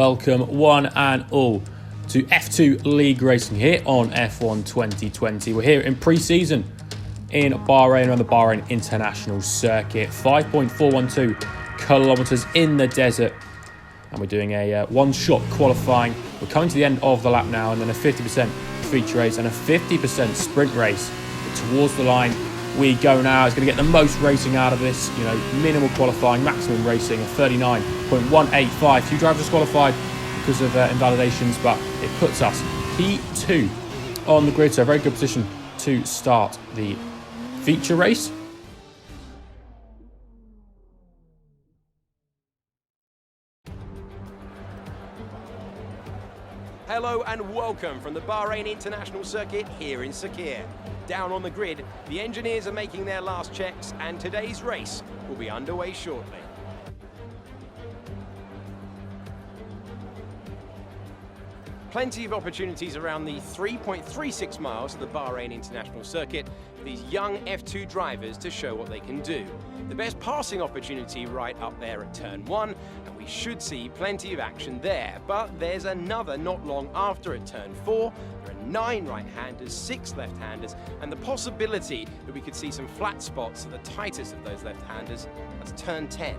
Welcome one and all to F2 League Racing here on F1 2020. We're here in pre-season in Bahrain on the Bahrain International Circuit. 5.412 kilometers in the desert. And we're doing a one-shot qualifying. We're coming to the end of the lap now, and then a 50% feature race and a 50% sprint race. But towards the line we go now. It's going to get the most racing out of this. You know, minimal qualifying, maximum racing of 39.185. Few drivers disqualified because of invalidations, but it puts us P2 on the grid. So a very good position to start the feature race. Hello and welcome from the Bahrain International Circuit here in Sakhir. Down on the grid, the engineers are making their last checks and today's race will be underway shortly. Plenty of opportunities around the 3.36 miles of the Bahrain International Circuit for these young F2 drivers to show what they can do. The best passing opportunity right up there at turn 1, and we should see plenty of action there. But there's another not long after at turn 4. There are 9 right-handers, 6 left-handers, and the possibility that we could see some flat spots at the tightest of those left-handers. That's turn 10.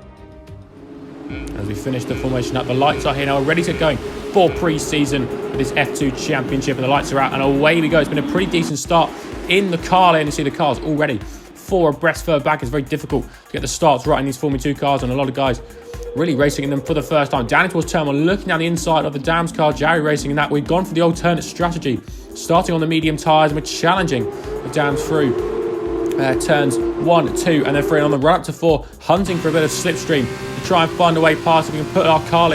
As we finish the formation up, the lights are here now, ready to go for pre-season for this F2 Championship, and the lights are out and away we go. It's been a pretty decent start in the car lane. You see the cars already 4 abreast further back. It's very difficult to get the starts right in these Formula 2 cars, and a lot of guys really racing in them for the first time. Down towards turn 1, looking down the inside of the Dams car, Jerry racing in that. We've gone for the alternate strategy, starting on the medium tyres, and we're challenging the Dams through turns 1, 2, and then 3 on the run up to 4, hunting for a bit of slipstream to try and find a way past. If we can put our car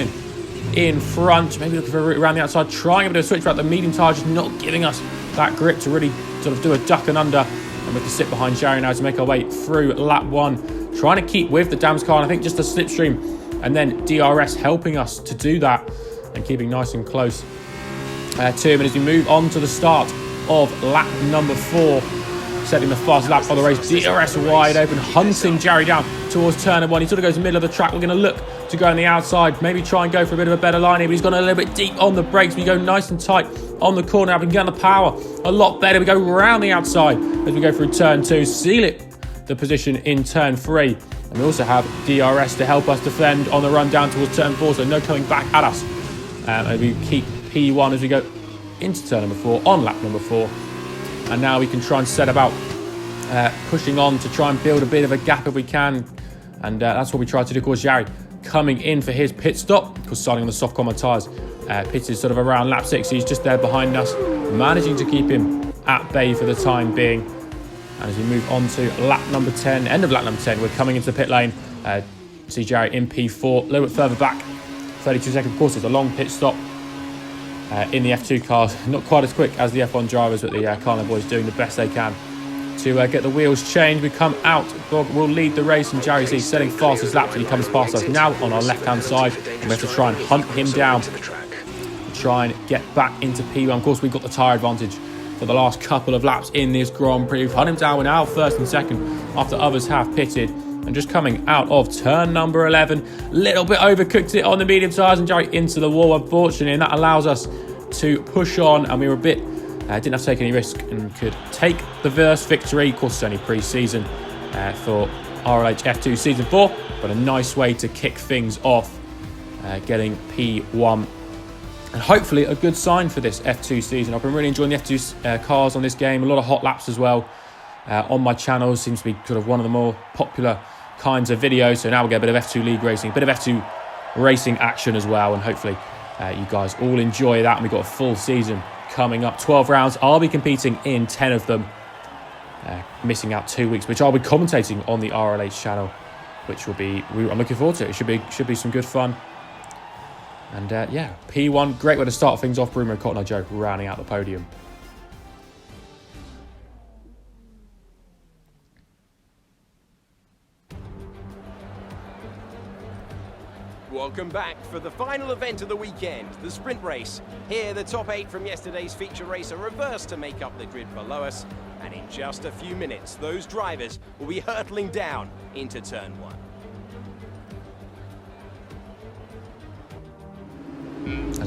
in front, maybe looking for a route around the outside, trying a bit of switch back. The medium tyre just not giving us that grip to really sort of do a duck and under, and we have to sit behind Jerry now to make our way through lap 1, trying to keep with the Dams car, and I think just a slipstream and then DRS helping us to do that and keeping nice and close to him. And as we move on to the start of lap number 4, setting the fastest lap of the race, DRS wide open, hunting Jerry down towards turn 1. He sort of goes in the middle of the track. We're going to look to go on the outside, maybe try and go for a bit of a better line here, but he's gone a little bit deep on the brakes. We go nice and tight on the corner. We can get on the power a lot better. We go around the outside as we go through turn 2, seal it the position in turn 3. And we also have DRS to help us defend on the run down towards turn 4, so no coming back at us. And we keep P1 as we go into turn number 4 on lap number 4. And now we can try and set about pushing on to try and build a bit of a gap if we can. And that's what we tried to do. Of course, Jerry coming in for his pit stop, because starting on the soft comma tyres. Pitted sort of around lap 6. He's just there behind us, managing to keep him at bay for the time being. And as we move on to lap number 10, end of lap number 10, we're coming into the pit lane. See Jerry in P4, a little bit further back, 32 seconds. Of course, there's a long pit stop in the F2 cars. Not quite as quick as the F1 drivers, but the Carno boys doing the best they can to get the wheels changed. We come out, Bob will lead the race, and Jerry's setting fastest laps, and he comes past us now on our left-hand side. And we have to try and hunt him down, try and get back into P1. Of course, we've got the tyre advantage for the last couple of laps in this Grand Prix. We've hunt him down, we're now first and second after others have pitted. And just coming out of turn number 11, little bit overcooked it on the medium tyres, and Jerry into the wall, unfortunately, and that allows us to push on, and we were a bit didn't have to take any risk and could take the first victory. Of course, it's only pre-season for RLH F2 Season 4, but a nice way to kick things off, getting P1. And hopefully a good sign for this F2 season. I've been really enjoying the F2 cars on this game. A lot of hot laps as well on my channel. It seems to be sort of one of the more popular kinds of videos. So now we'll get a bit of F2 League Racing, a bit of F2 racing action as well. And hopefully you guys all enjoy that. And we've got a full season coming up, 12 rounds. I'll be competing in 10 of them, missing out 2 weeks, which I'll be commentating on the RLH channel, which will be, I'm looking forward to it. It should be some good fun. And yeah, P1, great way to start things off. Bruno Cotton and Joe rounding out the podium. Welcome back for the final event of the weekend, the sprint race. Here, the top 8 from yesterday's feature race are reversed to make up the grid below us. And in just a few minutes, those drivers will be hurtling down into turn 1.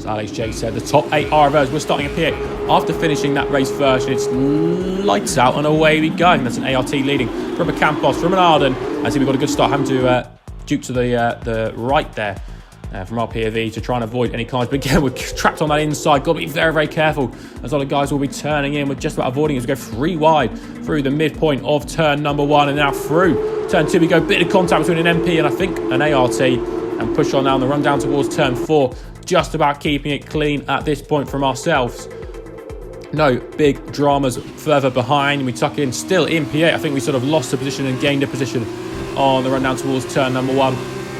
As Alex J said, the top 8 are reversed. We're starting a P8 after finishing that race first. It's lights out and away we go. And that's an ART leading from a Campos, from an Arden. I see we've got a good start. Having to duke to the right there from our POV to try and avoid any cars. But again, we're trapped on that inside. Got to be very, very careful as other guys will be turning in. We're just about avoiding as we go 3 wide through the midpoint of turn number 1. And now through turn 2 we go. Bit of contact between an MP and I think an ART. And push on now on the run down towards turn 4. Just about keeping it clean at this point from ourselves. No big dramas further behind. We tuck in still in P8. I think we sort of lost a position and gained a position on the run down towards turn number 1.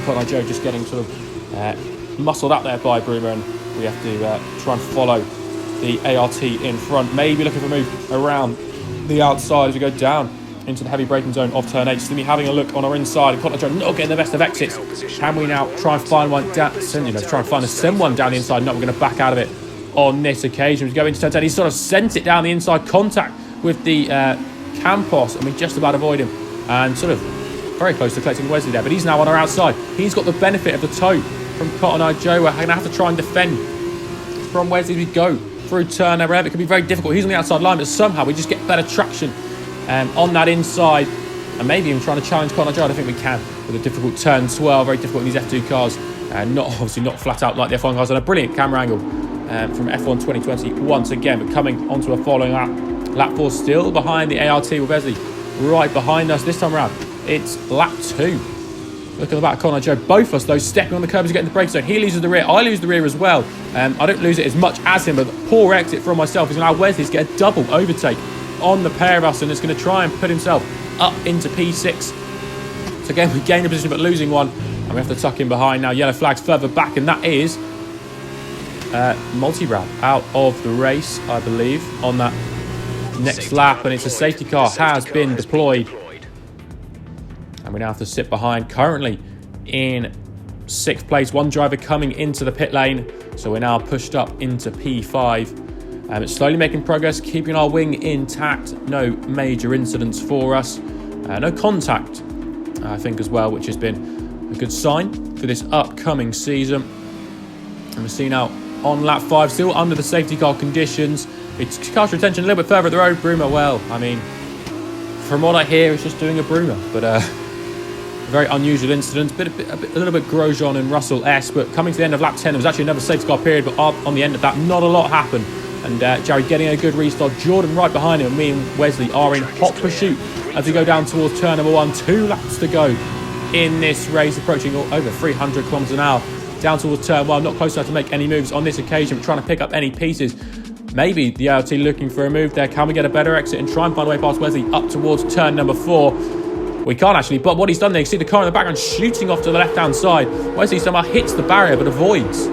Connor Joe just getting sort of muscled up there by Bruma, and we have to try and follow the ART in front. Maybe looking for a move around the outside as we go down into the heavy braking zone of turn 8. Slimy having a look on our inside. And Connor Joe not getting the best of exits. Can we now try and find one down? Try and find a send one down the inside. No, we're going to back out of it on this occasion. We go into turn 10. He sort of sent it down the inside, contact with the Campos, and we just about avoid him. And sort of very close to collecting Wesley there, but he's now on our outside. He's got the benefit of the toe from Cotton Eye Joe. We're going to have to try and defend from Wesley as we go through turn number 8. It can be very difficult. He's on the outside line, but somehow we just get better traction on that inside, and maybe even trying to challenge Connor Joe. I think we can with a difficult turn 12, very difficult in these F2 cars, obviously not flat out like the F1 cars, and a brilliant camera angle from F1 2020 once again. But coming onto a following lap 4, still behind the ART with Wesley right behind us. This time around it's lap 2. Look at the back, Connor Joe. Both of us though stepping on the curb as we get in the brake zone. He loses the rear, I lose the rear as well. I don't lose it as much as him, but the poor exit from myself is going to allow Wesley to get a double overtake on the pair of us, and it's going to try and put himself up into P6. So again, we gain a position but losing one, and we have to tuck in behind now. Yellow flags further back, and that is multi-wrap out of the race, I believe, on that next lap, and it's a safety car has been deployed, and we now have to sit behind, currently in 6th place. One driver coming into the pit lane, so we're now pushed up into P5. It's slowly making progress, keeping our wing intact. No major incidents for us. No contact, I think, as well, which has been a good sign for this upcoming season. And we're seeing now on lap 5, still under the safety car conditions. It's cast retention a little bit further at the road. Bruma, well, I mean, from what I hear, it's just doing a Bruma. But very unusual incident. A little bit Grosjean and Russell-esque. But coming to the end of lap 10, there was actually another safety car period. But on the end of that, not a lot happened. And Jerry getting a good restart. Jordan right behind him. And me and Wesley are in hot pursuit as we go down towards turn number 1. 2 laps to go in this race, approaching over 300 kilometers an hour. Down towards turn 1. Not close enough to make any moves on this occasion. We're trying to pick up any pieces. Maybe the ART looking for a move there. Can we get a better exit and try and find a way past Wesley up towards turn number 4? We can't actually, but what he's done there, you see the car in the background shooting off to the left-hand side. Wesley somehow hits the barrier but avoids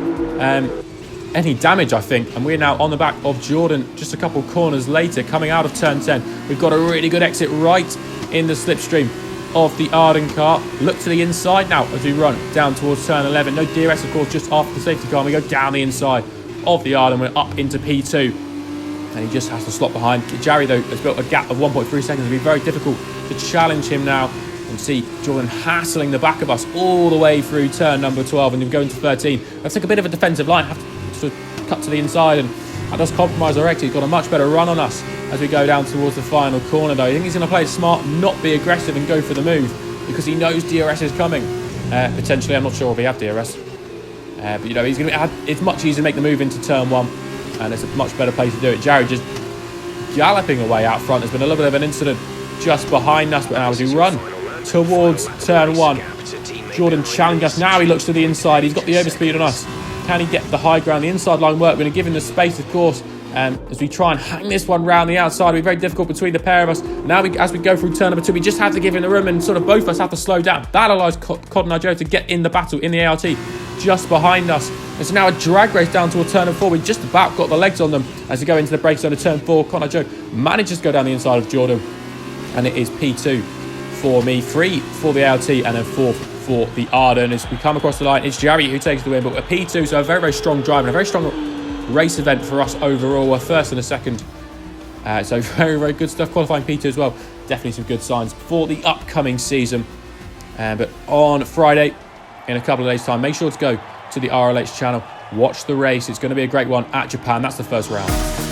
any damage, I think. And we're now on the back of Jordan just a couple corners later, coming out of turn 10. We've got a really good exit right in the slipstream of the Arden car. Look to the inside now as we run down towards turn 11. No DRS, of course, just after the safety car. And we go down the inside of the Arden. We're up into P2. And he just has to slot behind. Jarry, though, has built a gap of 1.3 seconds. It'll be very difficult to challenge him now. And see Jordan hassling the back of us all the way through turn number 12. And we go into 13. Let's take a bit of a defensive line. Have to sort of cut to the inside. And that does compromise our exit. He's got a much better run on us as we go down towards the final corner, though. I think he's going to play it smart, not be aggressive and go for the move, because he knows DRS is coming. Potentially, I'm not sure if he have DRS. But, you know, he's going to it's much easier to make the move into turn 1. And it's a much better place to do it. Jared just galloping away out front. There's been a little bit of an incident just behind us, but now as we run towards turn 1, Jordan challenged us. Now he looks to the inside. He's got the overspeed on us. Can he get the high ground? The inside line work. We're going to give him the space, of course, as we try and hang this one round the outside. It'll be very difficult between the pair of us. Now, as we go through turn number 2, we just have to give him the room, and sort of both of us have to slow down. That allows Cotton Eye Joe to get in the battle in the ART just behind us. It's now a drag race down towards turn number 4. We just about got the legs on them as we go into the brake zone of turn 4. Cotton Eye Joe manages to go down the inside of Jordan, and it is P2 for me, 3 for the ART, and then 4 for the Arden. As we come across the line, it's Jerry who takes the win, but a P2, so a very, very strong drive and a very strong race event for us overall. A first and a second. So very, very good stuff. Qualifying P2 as well. Definitely some good signs for the upcoming season. But on Friday, in a couple of days' time, make sure to go to the RLH channel Watch the race. It's going to be a great one at Japan. That's the first round.